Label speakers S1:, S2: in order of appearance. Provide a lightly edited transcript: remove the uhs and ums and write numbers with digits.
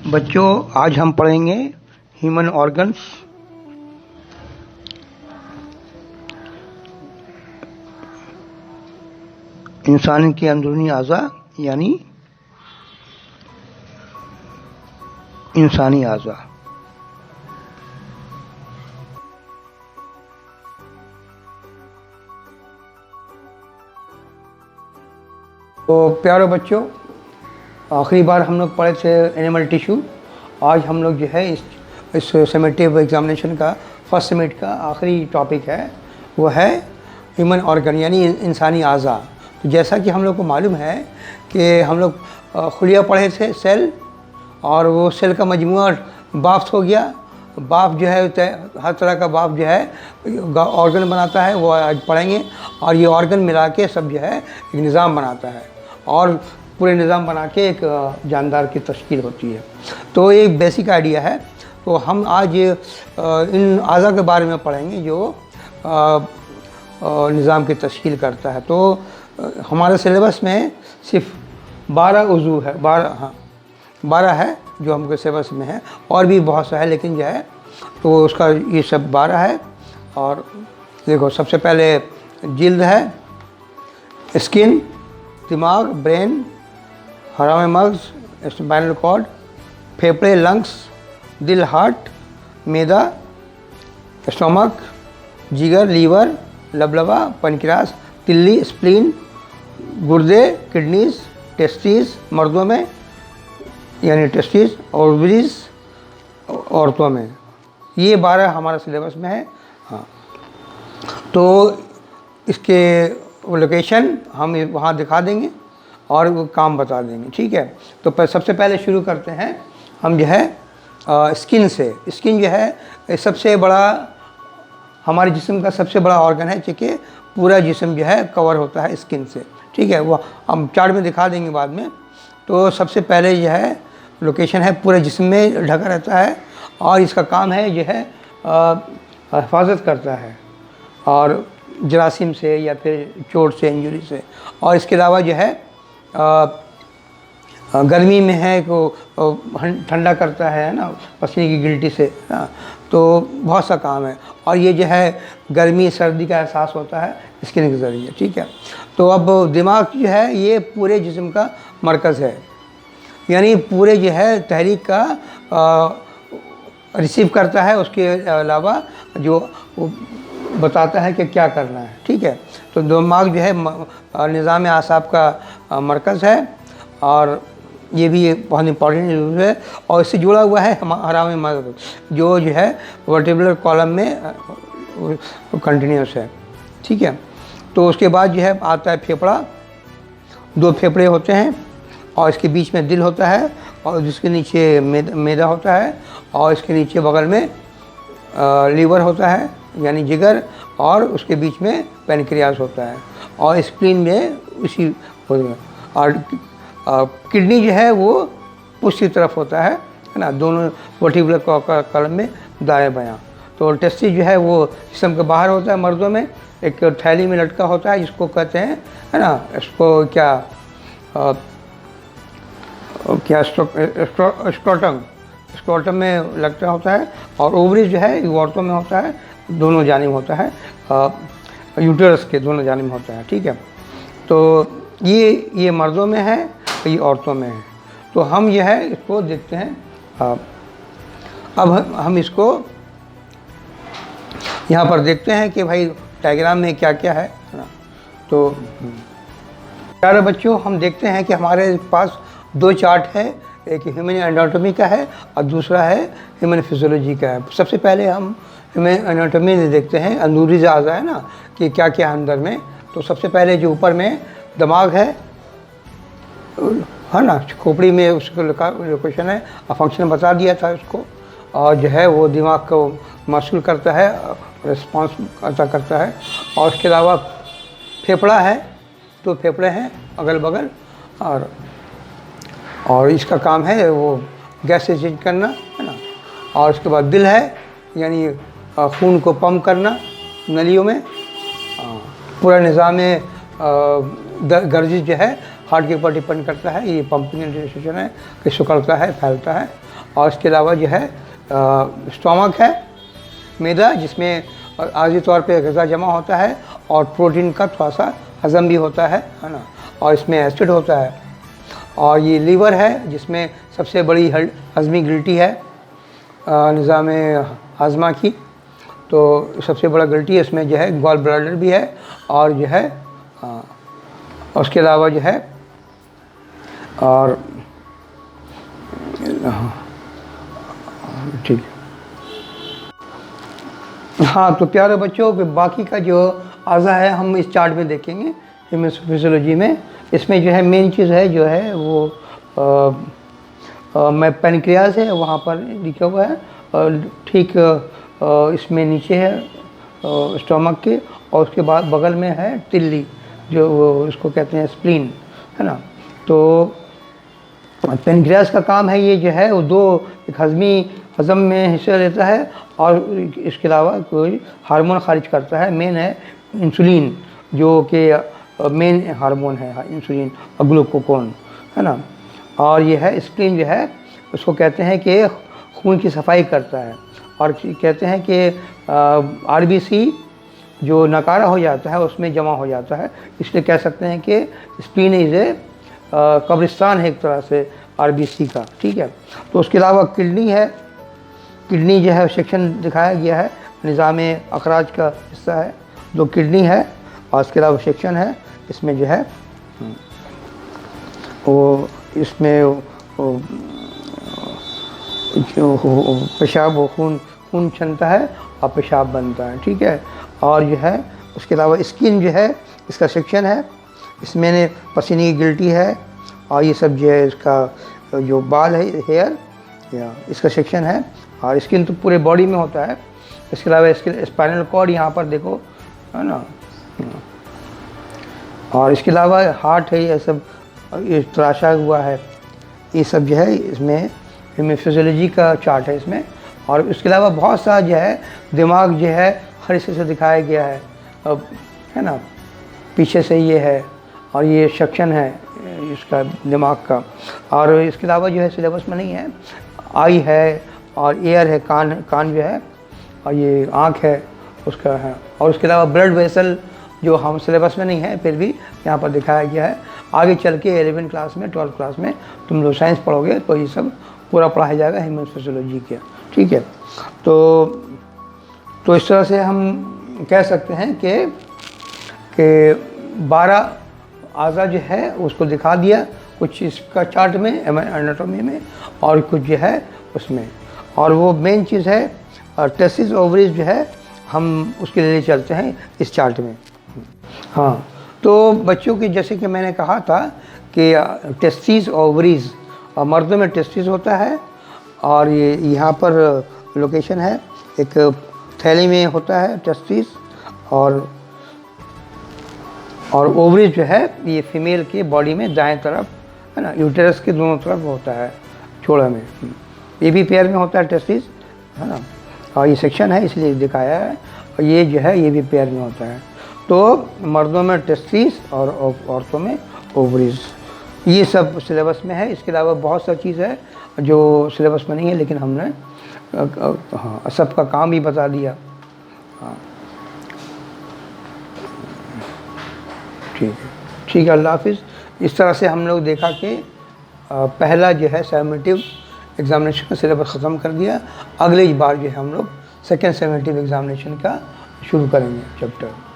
S1: बच्चों, आज हम पढ़ेंगे ह्यूमन ऑर्गन्स। इंसान के अंदरूनी अज़ा यानी इंसानी अज़ा। तो प्यारे बच्चों, आखिरी बार हम लोग पढ़े थे एनिमल टिश्यू। आज हम लोग जो है इस समेटिव एग्जामिनेशन का फर्स्ट समिट का आखिरी टॉपिक है, वो है ह्यूमन ऑर्गन यानी इंसानी अज़ा। तो जैसा कि हम लोग को मालूम है कि हम लोग खुलिया पढ़े थे सेल, और वो सेल का मजमूआ बाफ्स हो गया। बाफ जो है हर तरह का बाफ जो है ऑर्गन बनाता है, वो आज पढ़ेंगे। और ये ऑर्गन मिला के सब जो है एक निज़ाम बनाता है, और पूरे निज़ाम बना के एक जानदार की तश्कील होती है। तो एक बेसिक आइडिया है। तो हम आज इन अज़ा के बारे में पढ़ेंगे जो निज़ाम की तश्कील करता है। तो हमारे सिलेबस में सिर्फ 12 उज़ू है, 12 है जो हमके सिलेबस में है, और भी बहुत सा है, लेकिन जो है तो उसका ये सब 12 है। और देखो, सबसे पहले जिल्द है, स्किन, दिमाग, ब्रेन, हराम मग़ज़, स्पाइनल कॉर्ड, फेफड़े, लंग्स, दिल, हार्ट, मैदा, स्टमक, जिगर, लीवर, लबलबा, पैनक्रियास, तिल्ली, स्प्लीन, गुर्दे, किडनीज, टेस्टिस मर्दों में यानी टेस्टिस, ओवरीज औरतों में। ये 12 हमारे सिलेबस में है। हाँ, तो इसके लोकेशन हम वहाँ दिखा देंगे और वो काम बता देंगे, ठीक है। तो सबसे पहले शुरू करते हैं हम जो है स्किन से। स्किन जो है सबसे बड़ा हमारे जिस्म का सबसे बड़ा ऑर्गन है, क्योंकि पूरा जिस्म जो है कवर होता है स्किन से, ठीक है। वो हम चार्ट में दिखा देंगे बाद में। तो सबसे पहले जो है लोकेशन है, पूरे जिस्म में ढका रहता है, और इसका काम है जो है हिफाजत करता है और जरासीम से या फिर चोट से, इंजरी से। और इसके अलावा जो है गर्मी में है को ठंडा करता है ना, पसीने की गिल्टी से, हाँ। तो बहुत सा काम है, और ये जो है गर्मी सर्दी का एहसास होता है स्किन के ज़रिए, ठीक है। तो अब दिमाग जो है ये पूरे जिस्म का मरकज़ है, यानी पूरे जो है तहरीक का रिसीव करता है, उसके अलावा जो बताता है कि क्या करना है, ठीक है। तो दिमाग जो है निज़ाम आसाब का मरकज़ है, और ये भी बहुत इंपॉर्टेंट न्यूज़ है। और इससे जुड़ा हुआ है हराम मग़ज़ जो है वर्टिब्रल कॉलम में कंटिन्यूस है, ठीक है। तो उसके बाद जो है आता है फेफड़ा। 2 फेफड़े होते हैं, और इसके बीच में दिल होता है, और जिसके नीचे मैदा होता है, और इसके नीचे बगल में लीवर होता है यानी जिगर, और उसके बीच में पैनक्रियास होता है, और स्प्लीन में उसी और किडनी जो है वो पुश की तरफ होता है ना, दोनों वर्टिब्रल कॉलम में दाएं बायां। तो टेस्टिस जो है वो जिस्म के बाहर होता है मर्दों में, एक थैली में लटका होता है, जिसको कहते हैं है ना, इसको स्क्रोटम में लगता होता है। और ओवरीज जो है औरतों में होता है, दोनों जानिब होता है, यूटरस के दोनों जानिब होता है, ठीक है। तो ये मर्दों में है, ये औरतों में है। तो हम यह है इसको देखते हैं। अब हम इसको यहाँ पर देखते हैं कि भाई डायग्राम में क्या क्या है ना। तो प्यारे बच्चों, हम देखते हैं कि हमारे पास 2 चार्ट है, एक ह्यूमन एनाटॉमी का है और दूसरा है ह्यूमन फिजियोलॉजी का है। सबसे पहले हम ह्यूमन एनाटॉमी देखते हैं, अंदरूनी अज़ा है ना कि क्या क्या अंदर में। तो सबसे पहले जो ऊपर में दिमाग है ना, खोपड़ी में उसका लोकेशन है, और फंक्शन बता दिया था उसको। और जो है वो दिमाग को मसूल करता है, रिस्पॉन्स अता करता है। और उसके अलावा फेफड़ा है, 2 फेफड़े हैं अगल बगल, और इसका काम है वो गैस एक्सचेंज करना, है ना। और उसके बाद दिल है, यानी खून को पंप करना नलियों में। पूरा निज़ाम गर्जिश जो है हार्ट के ऊपर डिपेंड करता है। ये पंपिंग इंटरस्टेशन है कि सिकुड़ता है, फैलता है। और इसके अलावा जो है स्टोमक है, मैदा, जिसमें आर्जी तौर पे ग़िज़ा जमा होता है और प्रोटीन का थोड़ा सा हज़म भी होता है ना, और इसमें एसिड होता है। और ये लीवर है, जिसमें सबसे बड़ी हज़मी गिल्टी है निज़ाम हाजमा की, तो सबसे बड़ा गिल्टी है इसमें जो है गॉल ब्लैडर भी है। और जो है उसके अलावा जो है और ठीक। हाँ, तो प्यारे बच्चों, बाकी का जो अज़ा है हम इस चार्ट में देखेंगे ह्यूमन फिजियोलॉजी में। इसमें जो है मेन चीज़ है जो है वो मैं पैनक्रियाज है, वहाँ पर लिखा हुआ है, ठीक इसमें नीचे है स्टोमक के, और उसके बाद बगल में है तिल्ली, जो वो उसको कहते हैं स्प्लीन, है ना। तो पैनक्रियाज का काम है ये जो है वो एक हज़म में हिस्सा लेता है, और इसके अलावा कोई हार्मोन खारिज करता है। मेन है इंसुलिन, जो कि मेन हार्मोन है इंसुलिन और ग्लूकागोन, है ना। और ये है स्प्लीन जो है उसको कहते हैं कि खून की सफाई करता है, और कहते हैं कि आरबीसी जो नकारा हो जाता है उसमें जमा हो जाता है, इसलिए कह सकते हैं कि स्प्लीन इज़ ए कब्रिस्तान है एक तरह से आरबीसी का, ठीक है। तो उसके अलावा किडनी है, किडनी जो है सेक्शन दिखाया गया है, निज़ाम अखराज का हिस्सा है, जो किडनी है, और इसके अलावा सेक्शन है इसमें जो है वो इसमें जो पेशाब खून छनता है और पेशाब बनता है, ठीक है। और जो है उसके अलावा स्किन जो है इसका सेक्शन है, इसमें पसीने की गिल्टी है, और ये सब जो है इसका जो बाल है हेयर या इसका सेक्शन है। और स्किन तो पूरे बॉडी में होता है। इसके अलावा इसके स्पाइनल कॉर्ड यहाँ पर देखो, है ना। और इसके अलावा हार्ट है, ये सब ये तराशा हुआ है, ये सब जो है इसमें फिजियोलॉजी का चार्ट है इसमें। और इसके अलावा बहुत सा जो है दिमाग जो है हर हिस्से से दिखाया गया है, अब है ना, पीछे से ये है, और ये सेक्शन है इसका दिमाग का। और इसके अलावा जो है सिलेबस में नहीं है, आई है और एयर है, कान जो है, और ये आँख है उसका है। और उसके अलावा ब्लड वेसल जो हम सिलेबस में नहीं है फिर भी यहाँ पर दिखाया गया है। आगे चल के 11वीं क्लास में 12th क्लास में तुम लोग साइंस पढ़ोगे तो ये सब पूरा पढ़ाया जाएगा ह्यूमन फिजियोलॉजी के, ठीक है। तो इस तरह से हम कह सकते हैं कि 12 आज़ा जो है उसको दिखा दिया, कुछ इसका चार्ट में एनाटॉमी में, और कुछ जो है उसमें। और वो मेन चीज़ है टेस्टिस ओवरीज जो है, हम उसके लिए चलते हैं इस चार्ट में। हाँ, तो बच्चों की जैसे कि मैंने कहा था कि टेस्टिस ओवरीज, और मर्दों में टेस्टिस होता है, और ये यहाँ पर लोकेशन है, एक थैली में होता है टेस्टिस, और ओवरीज जो है ये फीमेल के बॉडी में दाएं तरफ, है ना, यूटेरस के दोनों तरफ होता है, छोड़ा में। ये भी पेयर में होता है टेस्टिस, है ना, और ये सेक्शन है इसलिए दिखाया है, और ये जो है ये भी पेयर में होता है। तो मर्दों में टेस्टिस और औरतों में ओवरीज, ये सब सिलेबस में है। इसके अलावा बहुत सा चीज़ है जो सिलेबस में नहीं है, लेकिन हमने हाँ सबका काम भी बता दिया। हाँ ठीक है, अल्लाह हाफिज़। इस तरह से हम लोग देखा कि पहला जो है समेटिव एग्ज़ामिनेशन का सिलेबस ख़त्म कर दिया। अगली बार जो है हम लोग सेकेंड समेटिव एग्ज़ामिनेशन का शुरू करेंगे चैप्टर।